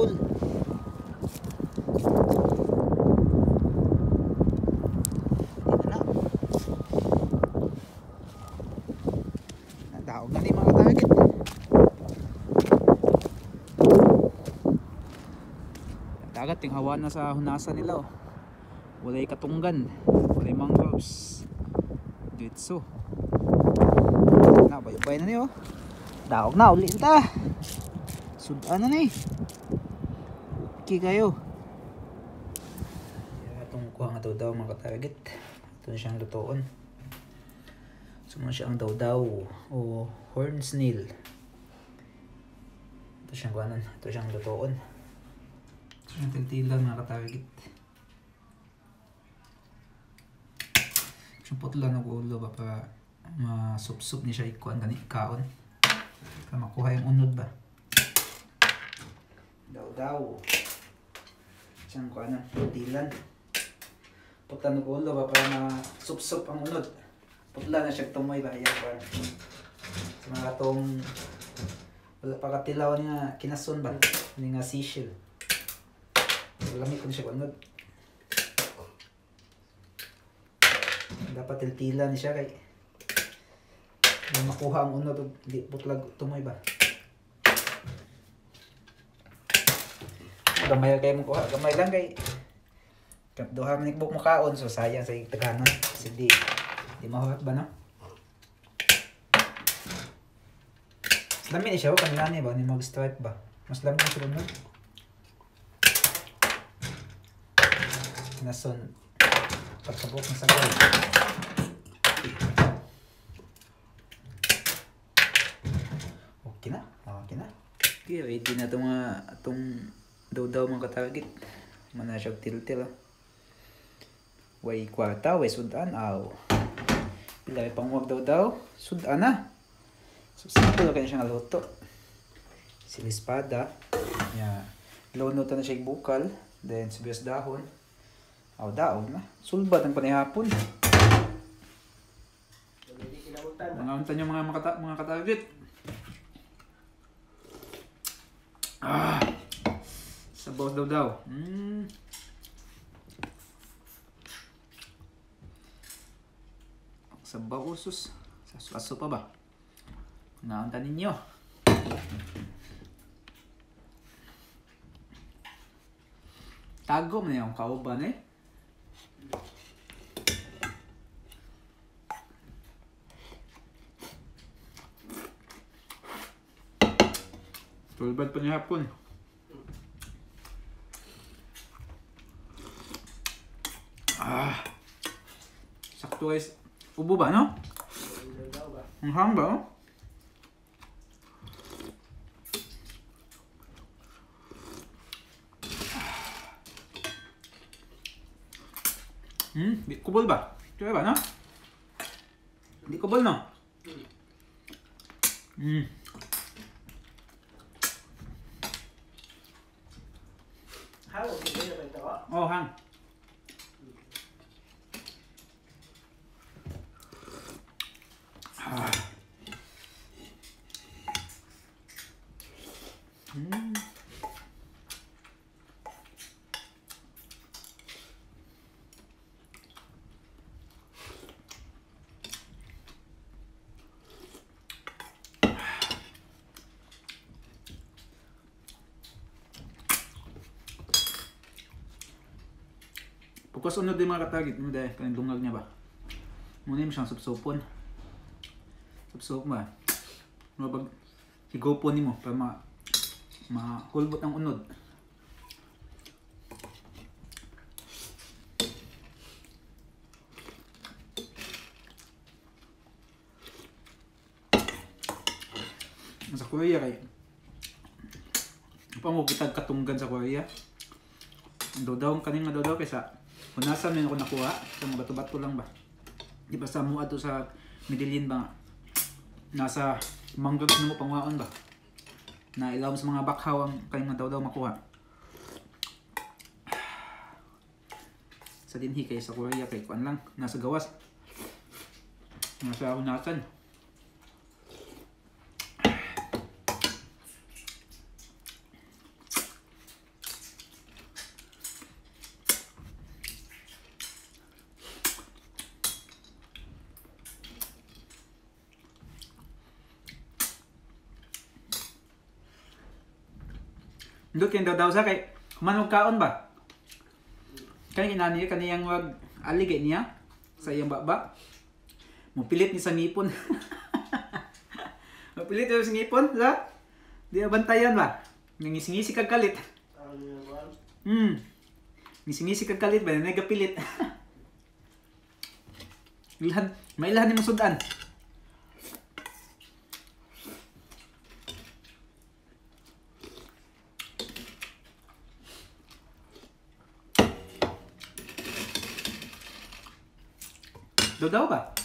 full. Nadaog na ni mga target. Dagat yung hawa na sa hunasan nila oh. Walay katunggan, walay mangroves. Ditso. Na bayay na niyo. Daog na uli ta. Sudan na ni. Okay kayo. Itong kuha nga daw mga target. Ito na siyang lutoon. So na siyang daw o horn snail. Ito siyang kuhanan. Ito siyang lutoon. Ito siyang tiltilan mga target. Ito siyang putla na ulo ba para masup-sup ni siya ikuan gani kaon. Para makuha yung unod ba. Daw. Siyang kuha na, tiltilan. Putla na ulo ba para masup-sup ang unod. Putla na siya tumoy ba. Ayan ba. Sa mga katong wala pa katilaw niya kinason ba. Hindi nga seashell. Lamig ko na siya unod. Dapat tiltilan siya kay makuha ang unod. Hindi putlag tumoy ba. Gamay kayo mo kuha. Gamay lang kay duha man ikbuk mo kaon. So sayang sa taganon. Kasi di mahuhat ba no? Mas lami siya. Kanila niya ba? Ni mag-stripe ba? Mas lami siya no? Nason pagkabuk ng sagay. Okay na. Okay na. Okay, ready na itong daw mga katarget. Mana siya til-til oh. Way kwarta, way sudan aw. Pila may pangwag daw. Sudan na. So simple kaya siya naluto. Silispada. Yeah. Lunutan na siya bukal. Then sibuyas dahon. Aw daog na. Sulbad ang panihapon. Mga unta niyo mga katarget. Sabaw daw. Sabaw usus. Saso pa ba? Naunta ninyo. Tago mo na yung kauban eh. Tulbad pa niya hapon. Sakto guys. Ubo ba no? Ang hang ba oh? Di kubol ba? Ito ba no? Di kubol no? Oh, hang. Pagkas unod din mga katagit mo dahil kanang dungag niya ba? Muna mo siyang supsupon. Supsup ba? Mabag higopon ni mo para mahulbot ang unod. Sa Korea kay pa mo kitag katunggan sa Korea. Daw kaning daw kaysa hunasan mo ako nakuha. So bato-bato lang ba? Di ba sa mua to sa Medellin ba? Nasa mangroves mo pangwaon ba? Na ilaw sa mga bakhaw ang kaning daw makuha. Sa dinhi kay sa Korea kay kuan lang nasa gawas. Nasa hunasan. Ndot kay daw sa kay manong kaon ba? Kaya inani kaniyang wag aligay niya sa iyang baba. Mupilit ni sa ngipon. Mupilit ni sa ngipon, sa? Di bantayan ba? Nangisingisi kag kalit. Ngisingisi kag kalit ba? Nagapilit. Ilhan, may ilahan ni mo sudan. Daw ba?